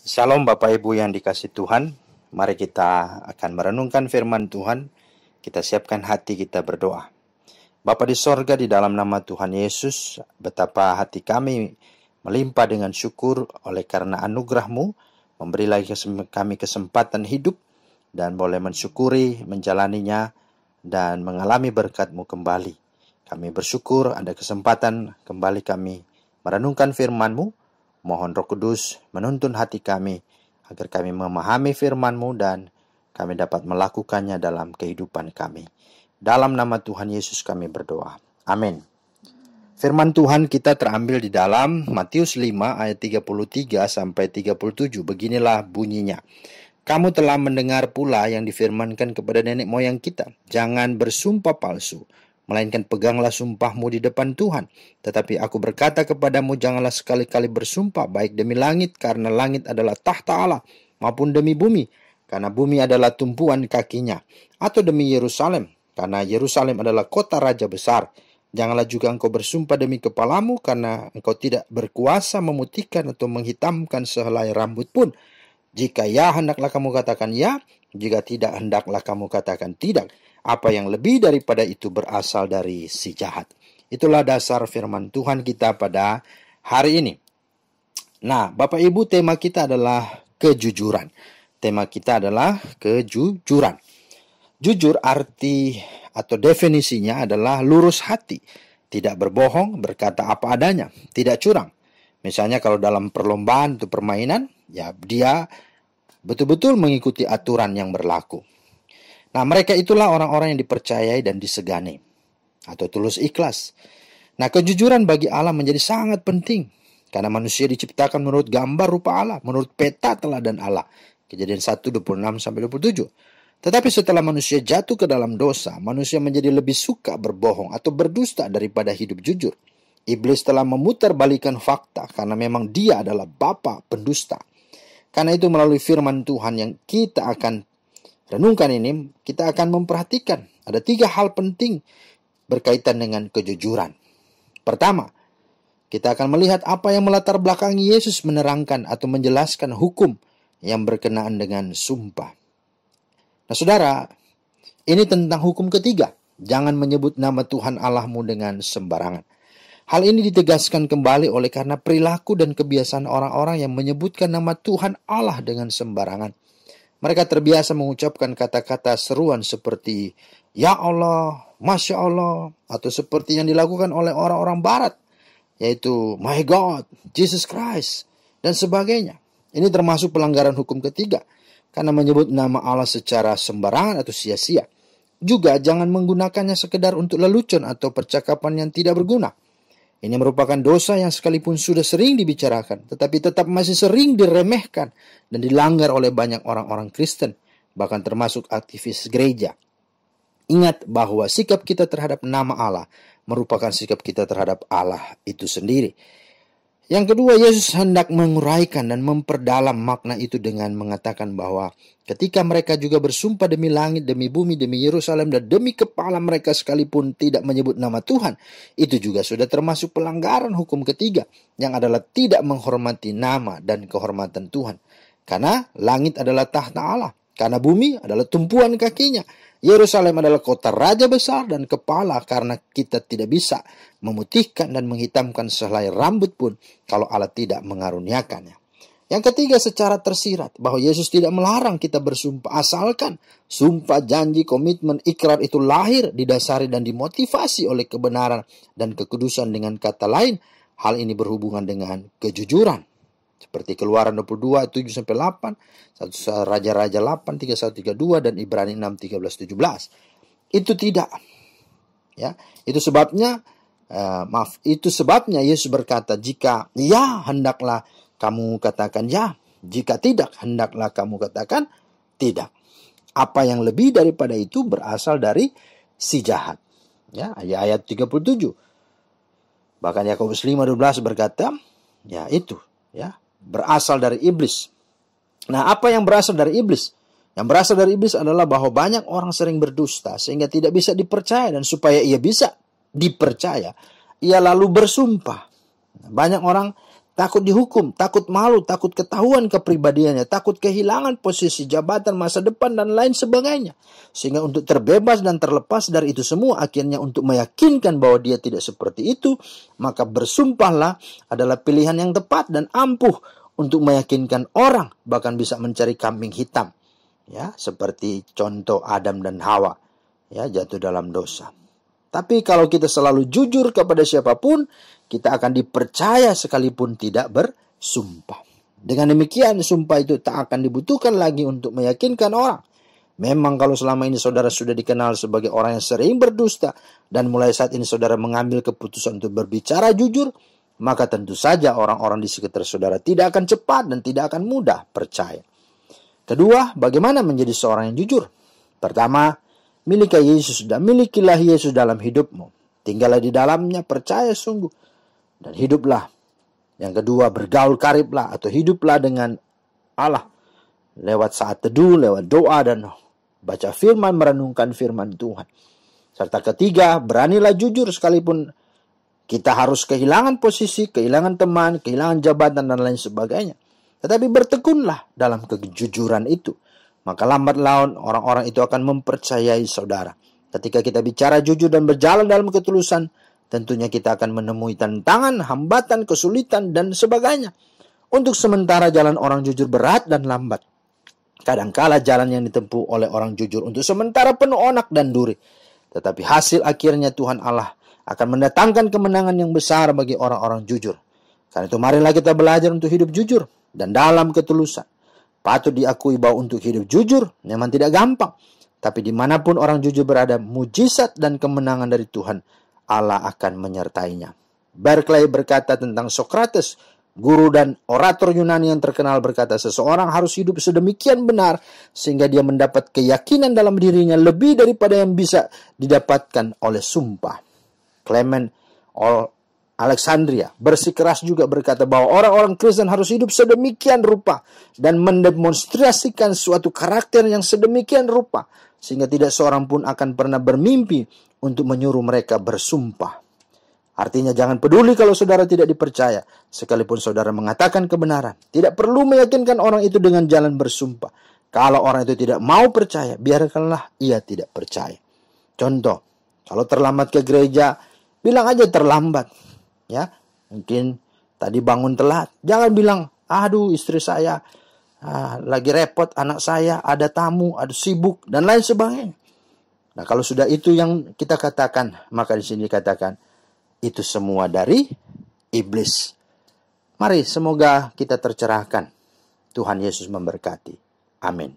Shalom Bapak Ibu yang dikasih Tuhan. Mari kita akan merenungkan firman Tuhan. Kita siapkan hati kita berdoa. Bapa di sorga, di dalam nama Tuhan Yesus, betapa hati kami melimpah dengan syukur oleh karena anugerah-Mu, memberi lagi kami kesempatan hidup dan boleh mensyukuri, menjalaninya dan mengalami berkat-Mu kembali. Kami bersyukur ada kesempatan kembali kami merenungkan firman-Mu. Mohon Roh Kudus menuntun hati kami agar kami memahami firman-Mu dan kami dapat melakukannya dalam kehidupan kami. Dalam nama Tuhan Yesus kami berdoa. Amin. Firman Tuhan kita terambil di dalam Matius 5 ayat 33 sampai 37. Beginilah bunyinya. Kamu telah mendengar pula yang difirmankan kepada nenek moyang kita. Jangan bersumpah palsu, melainkan peganglah sumpahmu di depan Tuhan. Tetapi aku berkata kepadamu, janganlah sekali-kali bersumpah, baik demi langit, karena langit adalah tahta Allah, maupun demi bumi, karena bumi adalah tumpuan kakinya, atau demi Yerusalem, karena Yerusalem adalah kota raja besar. Janganlah juga engkau bersumpah demi kepalamu, karena engkau tidak berkuasa memutihkan atau menghitamkan sehelai rambut pun. Jika ya, hendaklah kamu katakan ya, jika tidak, hendaklah kamu katakan tidak. Apa yang lebih daripada itu berasal dari si jahat. Itulah dasar firman Tuhan kita pada hari ini. Nah, Bapak Ibu, tema kita adalah kejujuran. Tema kita adalah kejujuran. Jujur arti atau definisinya adalah lurus hati, tidak berbohong, berkata apa adanya, tidak curang. Misalnya kalau dalam perlombaan atau permainan, ya dia betul-betul mengikuti aturan yang berlaku. Nah, mereka itulah orang-orang yang dipercayai dan disegani atau tulus ikhlas. Nah, kejujuran bagi Allah menjadi sangat penting karena manusia diciptakan menurut gambar rupa Allah, menurut peta teladan Allah. Kejadian 1:26 sampai 27. Tetapi setelah manusia jatuh ke dalam dosa, manusia menjadi lebih suka berbohong atau berdusta daripada hidup jujur. Iblis telah memutarbalikkan fakta karena memang dia adalah bapa pendusta. Karena itu melalui firman Tuhan yang kita akan renungkan ini, kita akan memperhatikan ada 3 hal penting berkaitan dengan kejujuran. Pertama, kita akan melihat apa yang melatar belakangi Yesus menerangkan atau menjelaskan hukum yang berkenaan dengan sumpah. Nah, saudara, ini tentang hukum ketiga. Jangan menyebut nama Tuhan Allahmu dengan sembarangan. Hal ini ditegaskan kembali oleh karena perilaku dan kebiasaan orang-orang yang menyebutkan nama Tuhan Allah dengan sembarangan. Mereka terbiasa mengucapkan kata-kata seruan seperti Ya Allah, Masya Allah, atau seperti yang dilakukan oleh orang-orang barat, yaitu My God, Jesus Christ, dan sebagainya. Ini termasuk pelanggaran hukum ketiga, karena menyebut nama Allah secara sembarangan atau sia-sia. Juga jangan menggunakannya sekedar untuk lelucon atau percakapan yang tidak berguna. Ini merupakan dosa yang sekalipun sudah sering dibicarakan, tetapi tetap masih sering diremehkan dan dilanggar oleh banyak orang-orang Kristen, bahkan termasuk aktivis gereja. Ingat bahwa sikap kita terhadap nama Allah merupakan sikap kita terhadap Allah itu sendiri. Yang kedua, Yesus hendak menguraikan dan memperdalam makna itu dengan mengatakan bahwa ketika mereka juga bersumpah demi langit, demi bumi, demi Yerusalem, dan demi kepala mereka sekalipun tidak menyebut nama Tuhan, itu juga sudah termasuk pelanggaran hukum ketiga, yang adalah tidak menghormati nama dan kehormatan Tuhan. Karena langit adalah tahta Allah, karena bumi adalah tumpuan kakinya. Yerusalem adalah kota raja besar dan kepala, karena kita tidak bisa memutihkan dan menghitamkan sehelai rambut pun kalau Allah tidak mengaruniakannya. Yang ketiga, secara tersirat bahwa Yesus tidak melarang kita bersumpah, asalkan sumpah, janji, komitmen, ikrar itu lahir, didasari dan dimotivasi oleh kebenaran dan kekudusan. Dengan kata lain, hal ini berhubungan dengan kejujuran. Seperti Keluaran 22, 7-8, 1 Raja-Raja 8, 31-32, dan Ibrani 6, 13-17. Itu tidak. Ya, itu sebabnya Yesus berkata, jika ya, hendaklah kamu katakan ya. Jika tidak, hendaklah kamu katakan tidak. Apa yang lebih daripada itu berasal dari si jahat. Ya, ayat 37. Bahkan Yakobus 5:12 berkata, ya itu, ya, berasal dari iblis. Nah, apa yang berasal dari iblis? Yang berasal dari iblis adalah bahwa banyak orang sering berdusta sehingga tidak bisa dipercaya, dan supaya ia bisa dipercaya, ia lalu bersumpah. Banyak orang takut dihukum, takut malu, takut ketahuan kepribadiannya, takut kehilangan posisi jabatan masa depan dan lain sebagainya. Sehingga untuk terbebas dan terlepas dari itu semua, akhirnya untuk meyakinkan bahwa dia tidak seperti itu, maka bersumpahlah adalah pilihan yang tepat dan ampuh untuk meyakinkan orang, bahkan bisa mencari kambing hitam. Ya, seperti contoh Adam dan Hawa, ya, jatuh dalam dosa. Tapi kalau kita selalu jujur kepada siapapun, kita akan dipercaya sekalipun tidak bersumpah. Dengan demikian, sumpah itu tak akan dibutuhkan lagi untuk meyakinkan orang. Memang kalau selama ini saudara sudah dikenal sebagai orang yang sering berdusta, dan mulai saat ini saudara mengambil keputusan untuk berbicara jujur, maka tentu saja orang-orang di sekitar saudara tidak akan cepat dan tidak akan mudah percaya. Kedua, bagaimana menjadi seorang yang jujur? Pertama, milikilah Yesus dalam hidupmu. Tinggallah di dalamnya, percaya sungguh, dan hiduplah. Yang kedua, bergaul kariblah atau hiduplah dengan Allah. Lewat saat teduh, lewat doa dan baca firman, merenungkan firman Tuhan. Serta ketiga, beranilah jujur sekalipun kita harus kehilangan posisi, kehilangan teman, kehilangan jabatan dan lain sebagainya. Tetapi bertekunlah dalam kejujuran itu. Maka lambat laun orang-orang itu akan mempercayai saudara. Ketika kita bicara jujur dan berjalan dalam ketulusan, tentunya kita akan menemui tantangan, hambatan, kesulitan, dan sebagainya. Untuk sementara jalan orang jujur berat dan lambat. Kadangkala jalan yang ditempuh oleh orang jujur untuk sementara penuh onak dan duri. Tetapi hasil akhirnya Tuhan Allah akan mendatangkan kemenangan yang besar bagi orang-orang jujur. Karena itu marilah kita belajar untuk hidup jujur dan dalam ketulusan. Patut diakui bahwa untuk hidup jujur memang tidak gampang. Tapi dimanapun orang jujur berada, mujizat dan kemenangan dari Tuhan Allah akan menyertainya. Berkeley berkata tentang Sokrates, guru dan orator Yunani yang terkenal, berkata, seseorang harus hidup sedemikian benar sehingga dia mendapat keyakinan dalam dirinya lebih daripada yang bisa didapatkan oleh sumpah. Clement Alexandria bersikeras juga berkata bahwa orang-orang Kristen harus hidup sedemikian rupa dan mendemonstrasikan suatu karakter yang sedemikian rupa sehingga tidak seorang pun akan pernah bermimpi untuk menyuruh mereka bersumpah. Artinya jangan peduli kalau saudara tidak dipercaya, sekalipun saudara mengatakan kebenaran. Tidak perlu meyakinkan orang itu dengan jalan bersumpah. Kalau orang itu tidak mau percaya, biarkanlah ia tidak percaya. Contoh, kalau terlambat ke gereja, bilang aja terlambat. Ya, mungkin tadi bangun telat. Jangan bilang, aduh istri saya lagi repot, anak saya ada tamu, ada sibuk, dan lain sebagainya. Nah, kalau sudah itu yang kita katakan, maka di sini dikatakan itu semua dari iblis. Mari semoga kita tercerahkan. Tuhan Yesus memberkati. Amin.